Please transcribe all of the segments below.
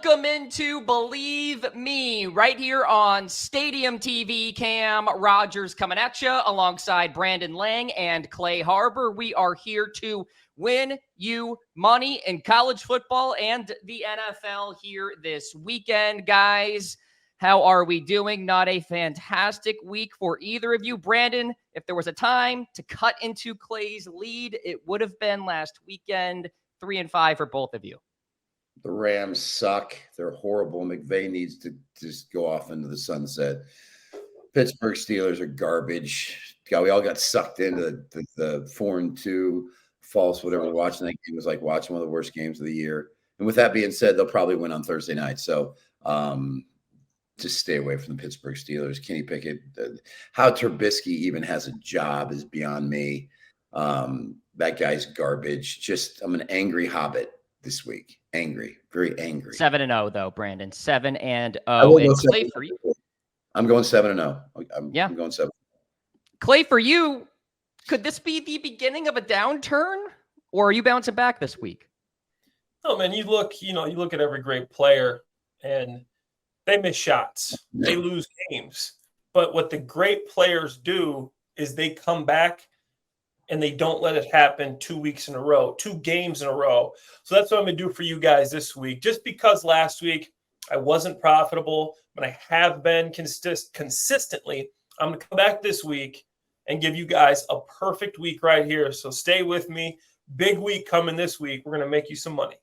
Welcome into Bleav Me right here on Stadium TV. Cam Rogers coming at you alongside Brandon Lang and Clay Harbor. We are here to win you money in college football and the NFL here this weekend, guys. How are we doing? Not a fantastic week for either of you. Brandon, if there was a time to cut into Clay's lead, it would have been last weekend. 3-5 for both of you. The Rams suck. They're horrible. McVay needs to just go off into the sunset. Pittsburgh Steelers are garbage. God, we all got sucked into the 4-2 false whatever. Watching that game was like watching one of the worst games of the year. And with that being said, they'll probably win on Thursday night. So just stay away from the Pittsburgh Steelers. Kenny Pickett, how Trubisky even has a job is beyond me. That guy's garbage. Just I'm an angry hobbit this week. Angry, very angry. 7-0 though, Brandon. 7-0. And Clay for you. I'm going 7-0. I'm going 7. Clay, for you, could this be the beginning of a downturn, or are you bouncing back this week? Oh man, you look at every great player, and they miss shots, they lose games. But what the great players do is they come back and they don't let it happen 2 weeks in a row, 2 games in a row. So that's what I'm going to do for you guys this week. Just because last week I wasn't profitable, but I have been consistently, I'm going to come back this week and give you guys a perfect week right here. So stay with me. Big week coming this week. We're going to make you some money.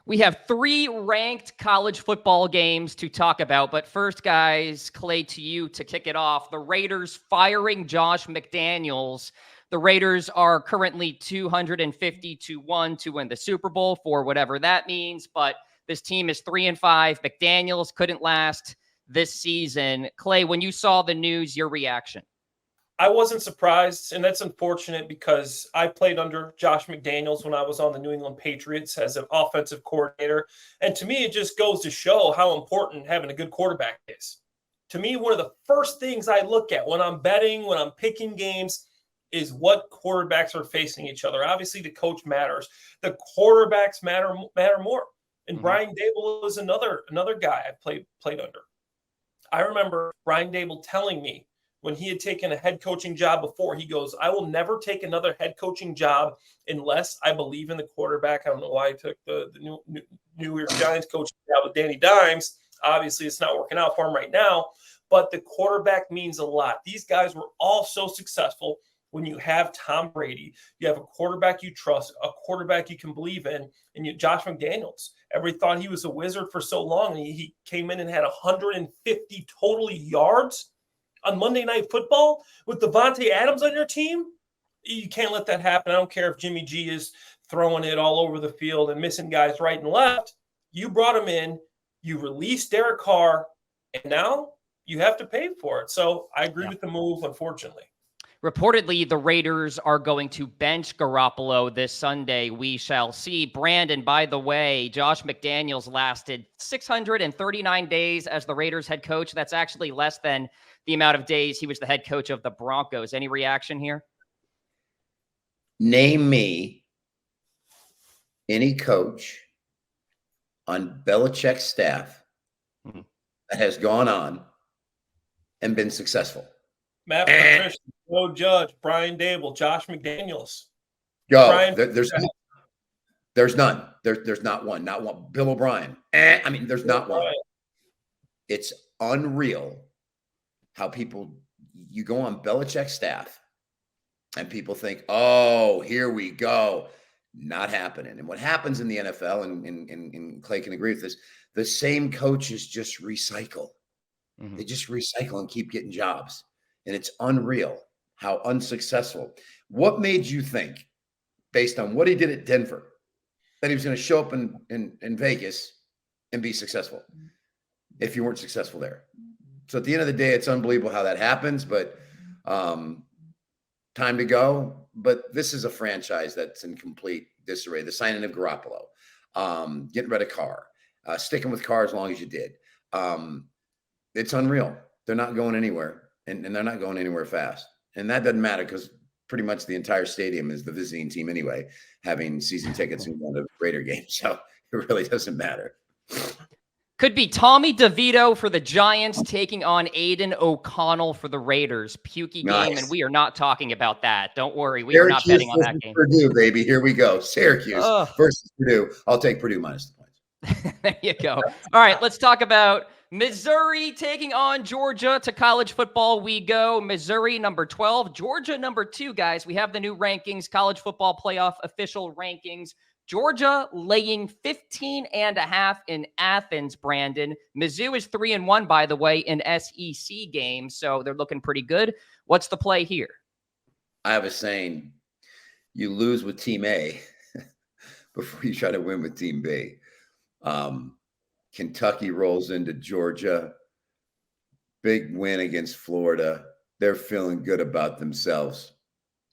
We have 3 ranked college football games to talk about. But first, guys, Clay, to you to kick it off. The Raiders firing Josh McDaniels. The Raiders are currently 250-1 to win the Super Bowl, for whatever that means. But this team is 3-5. McDaniels couldn't last this season. Clay, when you saw the news, your reaction? I wasn't surprised, and that's unfortunate because I played under Josh McDaniels when I was on the New England Patriots as an offensive coordinator. And to me, it just goes to show how important having a good quarterback is. To me, one of the first things I look at when I'm betting, when I'm picking games, is what quarterbacks are facing each other. Obviously, the coach matters. The quarterbacks matter more. And Brian Daboll is another guy I played under. I remember Brian Daboll telling me when he had taken a head coaching job before, he goes, I will never take another head coaching job unless I believe in the quarterback. I don't know why I took the New York Giants coaching job with Danny Dimes. Obviously, it's not working out for him right now, but the quarterback means a lot. These guys were all so successful. When you have Tom Brady, you have a quarterback you trust, a quarterback you can believe in, and Josh McDaniels. Everybody thought he was a wizard for so long, and he came in and had 150 total yards on Monday Night Football with Devontae Adams on your team. You can't let that happen. I don't care if Jimmy G is throwing it all over the field and missing guys right and left. You brought him in, you released Derek Carr, and now you have to pay for it. So I agree with the move, unfortunately. Reportedly, the Raiders are going to bench Garoppolo this Sunday. We shall see. Brandon, by the way, Josh McDaniels lasted 639 days as the Raiders head coach. That's actually less than the amount of days he was the head coach of the Broncos. Any reaction here? Name me any coach on Belichick's staff that has gone on and been successful. Matt Patricia, Joe Judge, Brian Daboll, Josh McDaniels. There's none. There's not one. Not one. Bill O'Brien. There's not one. It's unreal how you go on Belichick's staff and people think, oh, here we go. Not happening. And what happens in the NFL, and Clay can agree with this, the same coaches just recycle. They just recycle and keep getting jobs. And it's unreal how unsuccessful. What made you think, based on what he did at Denver, that he was going to show up in Vegas and be successful if you weren't successful there? So at the end of the day, it's unbelievable how that happens, but time to go. But this is a franchise that's in complete disarray. The signing of Garoppolo, getting rid of Carr, sticking with Carr as long as you did. It's unreal. They're not going anywhere. And they're not going anywhere fast. And that doesn't matter because pretty much the entire stadium is the visiting team anyway, having season tickets and going to Raider games. So it really doesn't matter. Could be Tommy DeVito for the Giants taking on Aiden O'Connell for the Raiders. Pukey game, and we are not talking about that. Don't worry. We are not betting on that game. Purdue, baby. Here we go. Syracuse Ugh. versus Purdue. I'll take Purdue minus the points. There you go. All right, let's talk about Missouri taking on Georgia. To college football we go. Missouri number 12, Georgia number 2, guys. We have the new rankings, college football playoff official rankings. Georgia laying 15.5 in Athens, Brandon. Mizzou is 3-1, by the way, in SEC games, so they're looking pretty good. What's the play here? I have a saying, you lose with Team A before you try to win with Team B. Kentucky rolls into Georgia. Big win against Florida. They're feeling good about themselves.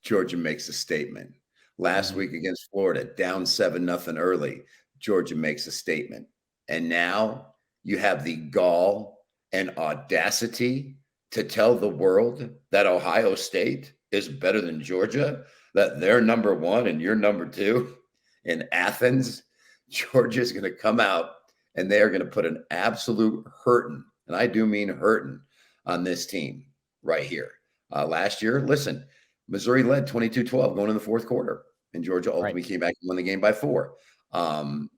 Georgia makes a statement. Last week against Florida, down 7-0 early. Georgia makes a statement. And now you have the gall and audacity to tell the world that Ohio State is better than Georgia, that they're number 1 and you're number 2 in Athens. Georgia's going to come out and they are going to put an absolute hurting, and I do mean hurting, on this team right here. Last year, listen, Missouri led 22-12 going in the fourth quarter, and Georgia ultimately came back and won the game by 4. I'm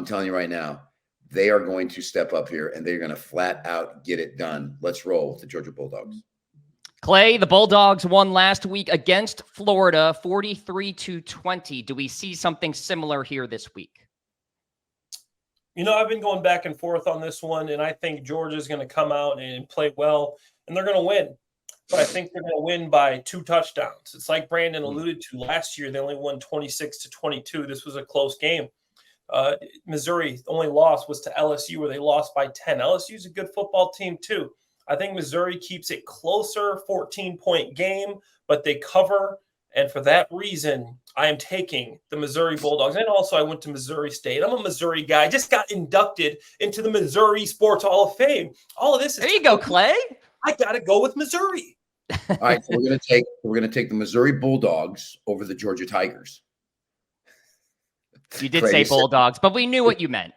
telling you right now, they are going to step up here, and they're going to flat out get it done. Let's roll with the Georgia Bulldogs. Clay, the Bulldogs won last week against Florida, 43-20. Do we see something similar here this week? You know, I've been going back and forth on this one, and I think Georgia's going to come out and play well, and they're going to win. But I think they're going to win by 2 touchdowns. It's like Brandon alluded to last year. They only won 26-22. This was a close game. Missouri, the only loss was to LSU, where they lost by 10. LSU's a good football team too. I think Missouri keeps it closer, 14-point game, but they cover. And for that reason, I am taking the Missouri Bulldogs. And also, I went to Missouri State. I'm a Missouri guy. I just got inducted into the Missouri Sports Hall of Fame. All of this is there you go, Clay. I got to go with Missouri. All right, so we're going to take the Missouri Bulldogs over the Georgia Tigers. You did say Bulldogs, but we knew what you meant.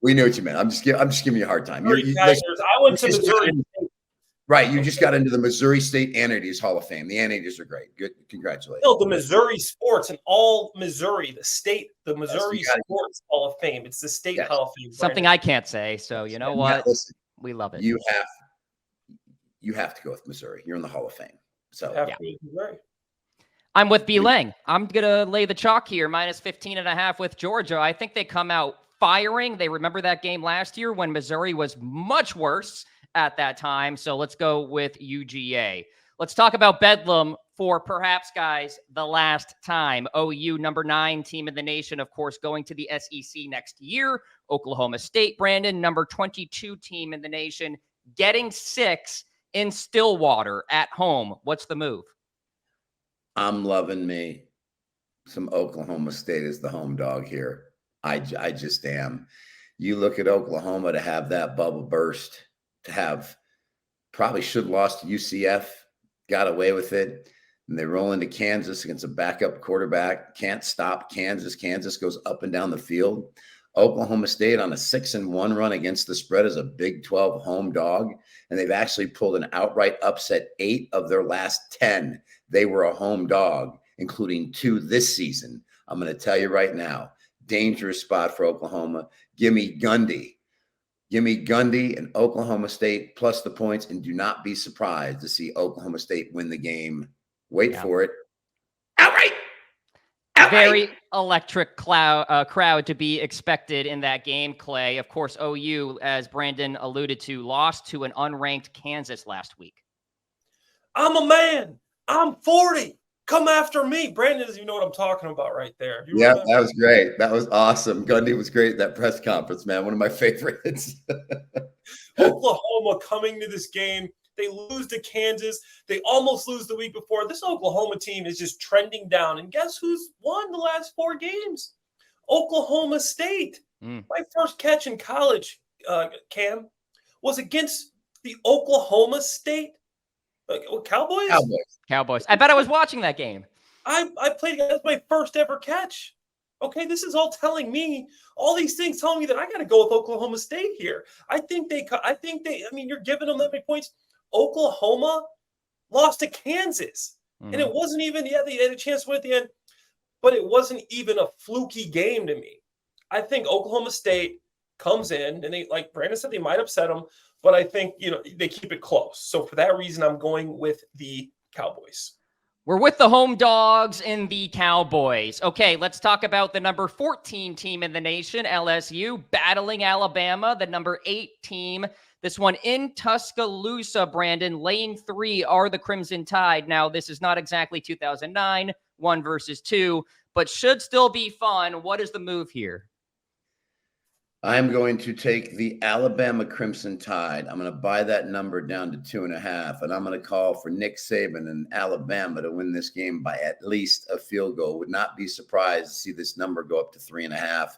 We knew what you meant. I'm just giving you a hard time. I went to Missouri. Right, you just got into the Missouri State Anarchies Hall of Fame. The Anarchies are great. Good, congratulations. No, the Missouri Sports and all Missouri, the Missouri Sports Hall of Fame. It's the State Hall of Fame. Something I can't say. So you know what? Listen, we love it. You have to go with Missouri. You're in the Hall of Fame. So I'm with B. Lang. I'm gonna lay the chalk here, minus 15.5 with Georgia. I think they come out firing. They remember that game last year when Missouri was much worse at that time. So let's go with UGA. Let's talk about Bedlam for perhaps, guys, the last time. OU, number 9 team in the nation, of course, going to the SEC next year. Oklahoma State, Brandon, number 22 team in the nation, getting 6 in Stillwater at home. What's the move? I'm loving me some Oklahoma State as the home dog here. I just am. You look at Oklahoma to have that bubble burst, to have probably should have lost to UCF, got away with it. And they roll into Kansas against a backup quarterback. Can't stop Kansas. Kansas goes up and down the field. Oklahoma State on a 6-1 run against the spread as a Big 12 home dog. And they've actually pulled an outright upset 8 of their last 10. They were a home dog, including 2 this season. I'm going to tell you right now, dangerous spot for Oklahoma. Give me Gundy. Give me Gundy and Oklahoma State plus the points, and do not be surprised to see Oklahoma State win the game. Wait for it. Outright. Very electric crowd to be expected in that game, Clay. Of course, OU, as Brandon alluded to, lost to an unranked Kansas last week. I'm a man. I'm 40. Come after me. Brandon doesn't even know what I'm talking about right there. Yeah, that was great. That was awesome. Gundy was great at that press conference, man. One of my favorites. Oklahoma coming to this game. They lose to Kansas. They almost lose the week before. This Oklahoma team is just trending down. And guess who's won the last 4 games? Oklahoma State. My first catch in college, Cam, was against the Oklahoma State Cowboys. I bet I was watching that game. I played. That's my first ever catch. Okay, this is all telling me all these things telling me that I got to go with Oklahoma State here. I mean, you're giving them that many points. Oklahoma lost to Kansas, and it wasn't even, yeah, they had a chance to win at the end, but it wasn't even a fluky game to me. I think Oklahoma State comes in, and they, like Brandon said, they might upset them, but I think, they keep it close. So for that reason, I'm going with the Cowboys. We're with the home dogs and the Cowboys. Okay, let's talk about the number 14 team in the nation, LSU, battling Alabama, the number 8 team. This one in Tuscaloosa, Brandon, laying 3 are the Crimson Tide. Now, this is not exactly 2009, 1 versus 2, but should still be fun. What is the move here? I'm going to take the Alabama Crimson Tide. I'm going to buy that number down to 2.5, and I'm going to call for Nick Saban and Alabama to win this game by at least a field goal. Would not be surprised to see this number go up to 3.5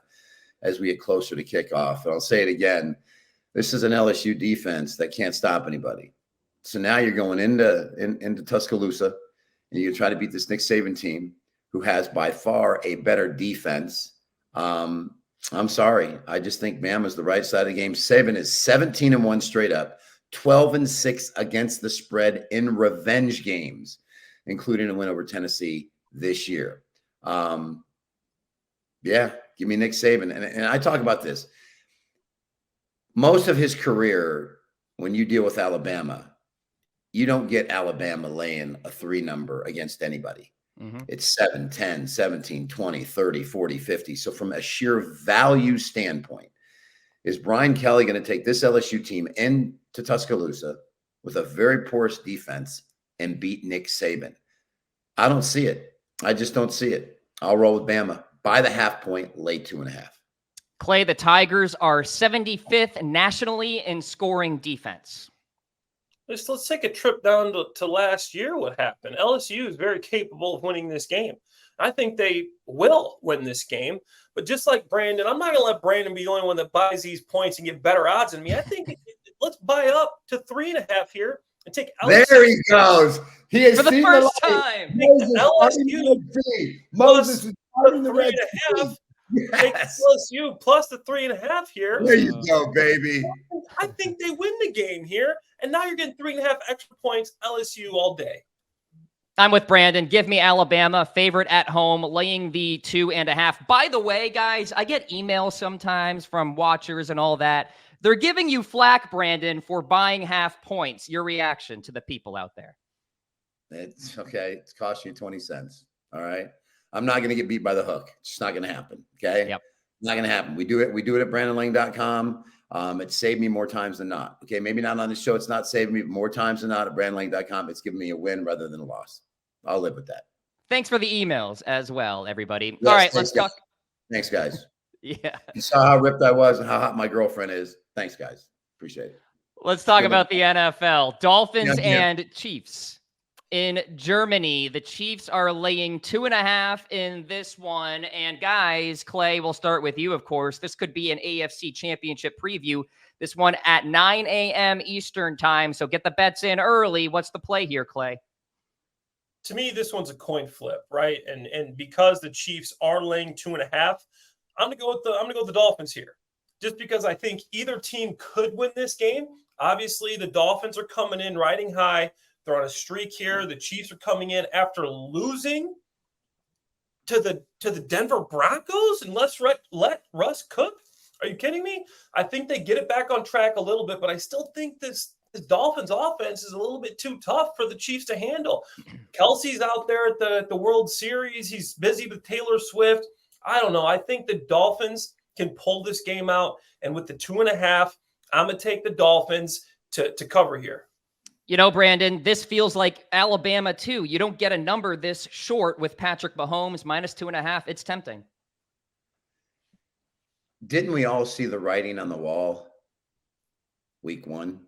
as we get closer to kickoff. And I'll say it again. This is an LSU defense that can't stop anybody. So now you're going into Tuscaloosa, and you try to beat this Nick Saban team who has by far a better defense. I'm sorry. I just think Bama's the right side of the game. Saban is 17-1 straight up, 12-6 against the spread in revenge games, including a win over Tennessee this year. Yeah, give me Nick Saban. And I talk about this. Most of his career, when you deal with Alabama, you don't get Alabama laying a 3 number against anybody. It's 7, 10, 17, 20, 30, 40, 50. So from a sheer value standpoint, is Brian Kelly going to take this LSU team into Tuscaloosa with a very porous defense and beat Nick Saban? I don't see it. I just don't see it. I'll roll with Bama. By the half point, lay 2.5. Clay, the Tigers are 75th nationally in scoring defense. Let's take a trip down to last year. What happened? LSU is very capable of winning this game. I think they will win this game. But just like Brandon, I'm not going to let Brandon be the only one that buys these points and get better odds than me. I think let's buy up to 3.5 here and take LSU. There he goes. He has for the seen first the time. Moses is starting the Red Sea. 3.5. Yes. Take LSU plus the 3.5 here. There you go, baby. I think they win the game here. And now you're getting 3.5 extra points, LSU all day. I'm with Brandon. Give me Alabama, favorite at home, laying the 2.5. By the way, guys, I get emails sometimes from watchers and all that. They're giving you flack, Brandon, for buying half points. Your reaction to the people out there? It's okay. It's cost you 20 cents. All right. I'm not going to get beat by the hook. It's just not going to happen. Okay. Yep. Not going to happen. We do it at BrandonLang.com. It saved me more times than not. Okay. Maybe not on the show. It's not saving me, but more times than not at BrandonLang.com. It's giving me a win rather than a loss. I'll live with that. Thanks for the emails as well, everybody. Yes, all right. Let's talk. Thanks, guys. Yeah. You saw how ripped I was and how hot my girlfriend is. Thanks, guys. Appreciate it. Let's talk about the NFL. Dolphins Yeah. and Chiefs. In Germany, the Chiefs are laying 2.5 in this one. And guys, Clay, we'll start with you, of course. This could be an AFC Championship preview. This one at 9 a.m. Eastern time. So get the bets in early. What's the play here, Clay? To me, this one's a coin flip, right? And because the Chiefs are laying 2.5, I'm gonna go with the Dolphins here. Just because I think either team could win this game. Obviously, the Dolphins are coming in riding high. They're on a streak here. The Chiefs are coming in after losing to the Denver Broncos, and let Russ cook. Are you kidding me? I think they get it back on track a little bit, but I still think this Dolphins offense is a little bit too tough for the Chiefs to handle. Kelsey's out there at the World Series. He's busy with Taylor Swift. I don't know. I think the Dolphins can pull this game out, and with the 2.5, I'm going to take the Dolphins to cover here. You know, Brandon, this feels like Alabama, too. You don't get a number this short with Patrick Mahomes minus 2.5. It's tempting. Didn't we all see the writing on the wall week 1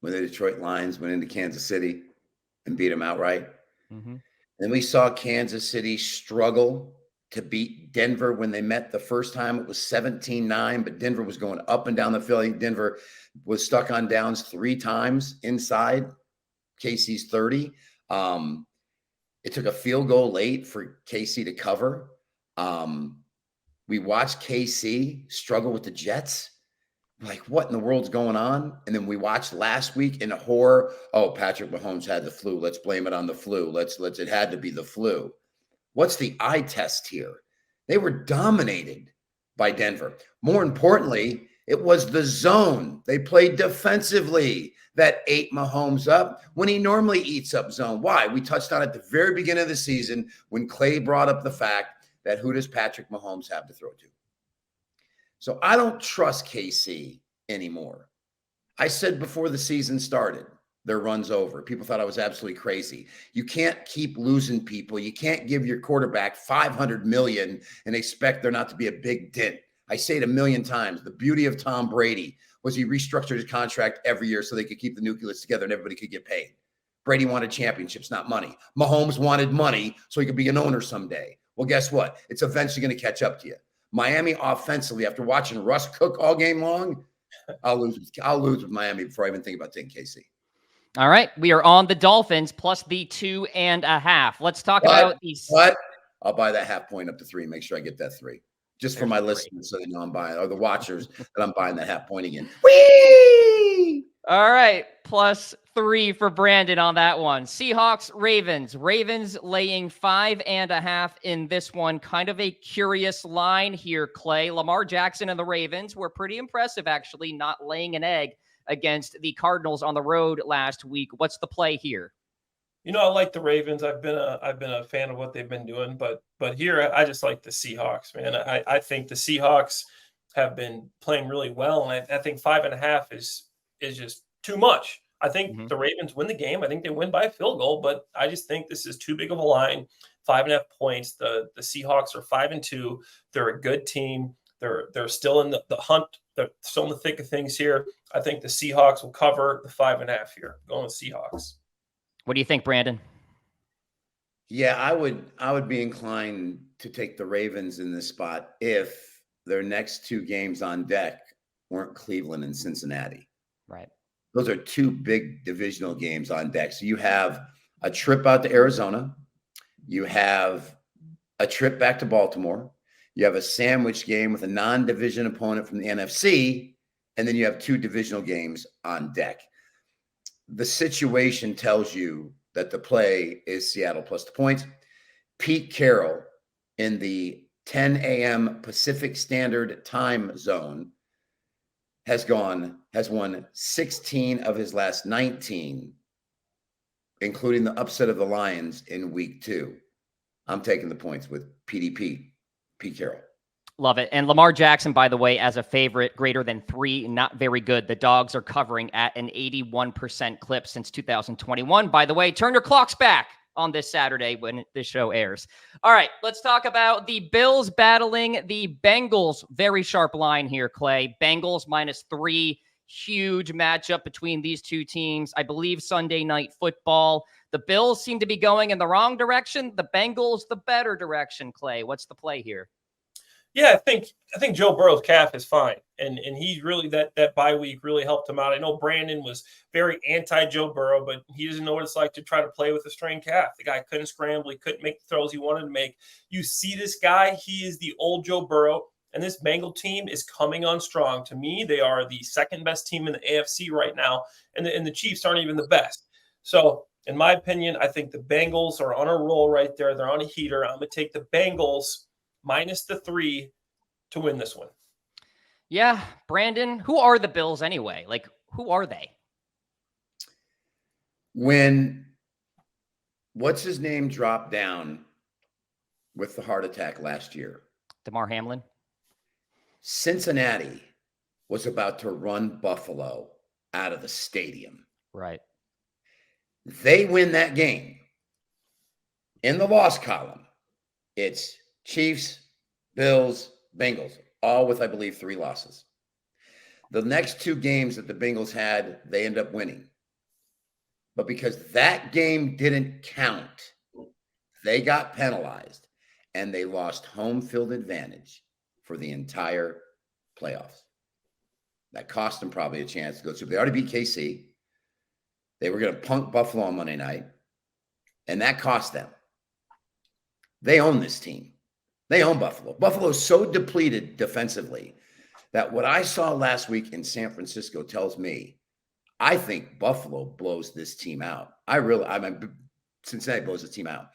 when the Detroit Lions went into Kansas City and beat them outright? Mm-hmm. Then we saw Kansas City struggle to beat Denver when they met the first time. It was 17-9, but Denver was going up and down the field. Denver was stuck on downs 3 times inside KC's 30. It took a field goal late for KC to cover. We watched KC struggle with the Jets. Like, what in the world's going on? And then we watched last week in a horror. Oh, Patrick Mahomes had the flu. Let's blame it on the flu. It had to be the flu. What's the eye test here? They were dominated by Denver. More importantly, it was the zone. They played defensively that ate Mahomes up when he normally eats up zone. Why? We touched on it at the very beginning of the season when Clay brought up the fact that who does Patrick Mahomes have to throw to? So I don't trust KC anymore. I said before the season started, their run's over. People thought I was absolutely crazy. You can't keep losing people. You can't give your quarterback $500 million and expect there not to be a big dent. I say it a million times. The beauty of Tom Brady was he restructured his contract every year so they could keep the nucleus together and everybody could get paid. Brady wanted championships, not money. Mahomes wanted money so he could be an owner someday. Well, guess what? It's eventually going to catch up to you. Miami offensively, after watching Russ cook all game long, I'll lose with Miami before I even think about taking KC. All right. We are on the Dolphins plus the 2.5. Let's talk about these. What? I'll buy that half point up to 3. Make sure I get that 3. Just for my listeners so they know I'm buying, or the watchers that I'm buying that half point again. Whee! All right. Plus 3 for Brandon on that one. Seahawks, Ravens. Ravens laying 5.5 in this one. Kind of a curious line here, Clay. Lamar Jackson and the Ravens were pretty impressive, actually, not laying an egg against the Cardinals on the road last week. What's the play here? You know, I like the Ravens. I've been a fan of what they've been doing, but here I just like the Seahawks, man. I think the Seahawks have been playing really well, and I think 5.5 is just too much. I think the Ravens win the game. I think they win by a field goal, but I just think this is too big of a line. 5.5 points. The Seahawks are 5-2. They're a good team. They're still in the hunt. They're still in the thick of things here. I think the Seahawks will cover the 5.5 here. Going with Seahawks. What do you think, Brandon? Yeah, I would be inclined to take the Ravens in this spot if their next 2 games on deck weren't Cleveland and Cincinnati. Right. Those are 2 big divisional games on deck. So you have a trip out to Arizona. You have a trip back to Baltimore. You have a sandwich game with a non-division opponent from the NFC. And then you have 2 divisional games on deck. The situation tells you that the play is Seattle plus the points. Pete Carroll in the 10 a.m. Pacific Standard Time zone has won 16 of his last 19, including the upset of the Lions in week 2. I'm taking the points with Pete Carroll. Love it. And Lamar Jackson, by the way, as a favorite, greater than 3, not very good. The dogs are covering at an 81% clip since 2021. By the way, turn your clocks back on this Saturday when this show airs. All right, let's talk about the Bills battling the Bengals. Very sharp line here, Clay. Bengals -3. Huge matchup between these 2 teams. I Bleav Sunday Night Football. The Bills seem to be going in the wrong direction. The Bengals, the better direction, Clay. What's the play here? Yeah, I think Joe Burrow's calf is fine, and he really that bye week really helped him out. I know Brandon was very anti Joe Burrow, but he doesn't know what it's like to try to play with a strained calf. The guy couldn't scramble, he couldn't make the throws he wanted to make. You see this guy; he is the old Joe Burrow, and this Bengal team is coming on strong. To me, they are the second best team in the AFC right now, and the Chiefs aren't even the best. So, in my opinion, I think the Bengals are on a roll right there. They're on a heater. I'm going to take the Bengals -3 to win this one. Yeah, Brandon, who are the Bills anyway? Like, who are they? When what's his name dropped down with the heart attack last year? DeMar Hamlin. Cincinnati was about to run Buffalo out of the stadium. Right. They win that game. In the loss column, it's Chiefs, Bills, Bengals, all with, I Bleav, 3 losses. The next 2 games that the Bengals had, they end up winning. But because that game didn't count, they got penalized, and they lost home field advantage for the entire playoffs. That cost them probably a chance to go through. They already beat KC. They were going to punk Buffalo on Monday night, and that cost them. They own this team. They own Buffalo. Buffalo's so depleted defensively that what I saw last week in San Francisco tells me I think Buffalo blows this team out. I mean, Cincinnati blows the team out.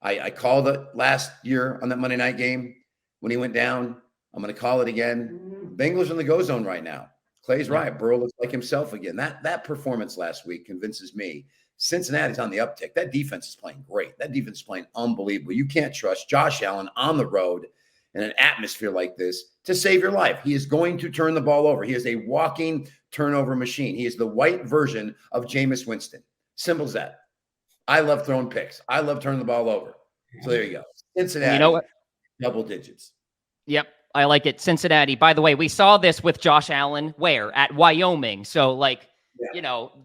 I called it last year on that Monday night game when he went down. I'm going to call it again. Bengals in the go zone right now. Clay's right. Burrow looks like himself again. That performance last week convinces me Cincinnati's on the uptick. That defense is playing great. That defense is playing unbelievable. You can't trust Josh Allen on the road in an atmosphere like this to save your life. He is going to turn the ball over. He is a walking turnover machine. He is the white version of Jameis Winston. Simple as that. I love throwing picks. I love turning the ball over. So there you go. Cincinnati, You know what? double digits. Yep. I like it. Cincinnati. By the way, we saw this with Josh Allen where? At Wyoming. So,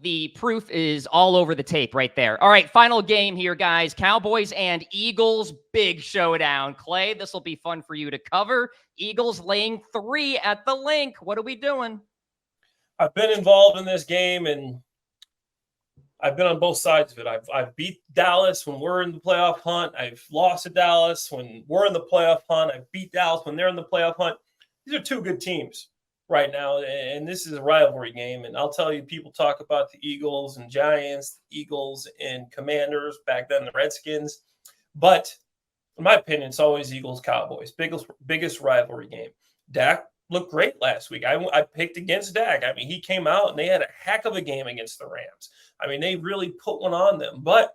the proof is all over the tape right there. All right, final game here, guys. Cowboys and Eagles, big showdown. Clay, this will be fun for you to cover. Eagles laying 3 at the Link. What are we doing? I've been involved in this game, and I've been on both sides of it. I've beat Dallas when we're in the playoff hunt. I've lost to Dallas when we're in the playoff hunt. I've beat Dallas when they're in the playoff hunt. These are two good teams right now, and this is a rivalry game. And I'll tell you, people talk about the Eagles and Giants, Eagles and Commanders, back then the Redskins. But in my opinion, it's always Eagles-Cowboys, biggest rivalry game. Dak looked great last week. I picked against Dak. I mean, he came out and they had a heck of a game against the Rams. I mean, they really put one on them. But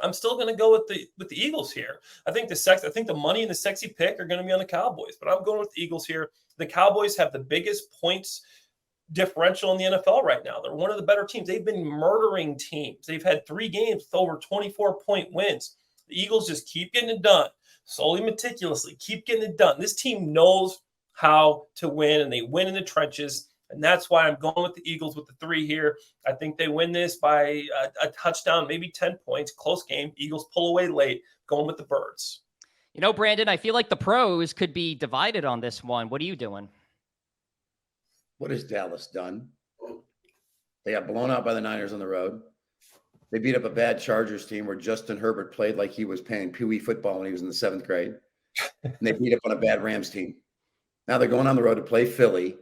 I'm still going to go with the Eagles here. I think the money and the sexy pick are going to be on the Cowboys, but I'm going with the Eagles here. The Cowboys have the biggest points differential in the NFL right now. They're one of the better teams. They've been murdering teams. They've had 3 games with over 24-point wins. The Eagles just keep getting it done, slowly, meticulously, keep getting it done. This team knows how to win, and they win in the trenches. And that's why I'm going with the Eagles with the 3 here. I think they win this by a touchdown, maybe 10 points. Close game. Eagles pull away late, going with the Birds. You know, Brandon, I feel like the pros could be divided on this one. What are you doing? What has Dallas done? They got blown out by the Niners on the road. They beat up a bad Chargers team where Justin Herbert played like he was playing Pee Wee football when he was in the 7th grade. And they beat up on a bad Rams team. Now they're going on the road to play Philly.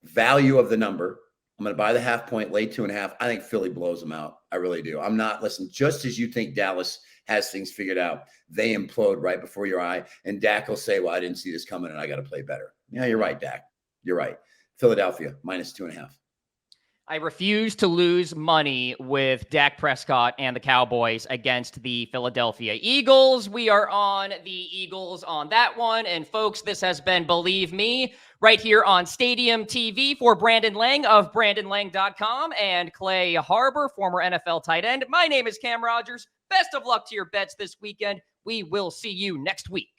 Value of the number. I'm going to buy the half point, lay 2.5. I think Philly blows them out. I really do. I'm not, listen, just as you think Dallas has things figured out, they implode right before your eye. And Dak will say, well, I didn't see this coming and I got to play better. Yeah, you're right, Dak. You're right. Philadelphia, minus 2.5. I refuse to lose money with Dak Prescott and the Cowboys against the Philadelphia Eagles. We are on the Eagles on that one. And folks, this has been Bleav Me right here on Stadium TV for Brandon Lang of BrandonLang.com and Clay Harbor, former NFL tight end. My name is Cam Rogers. Best of luck to your bets this weekend. We will see you next week.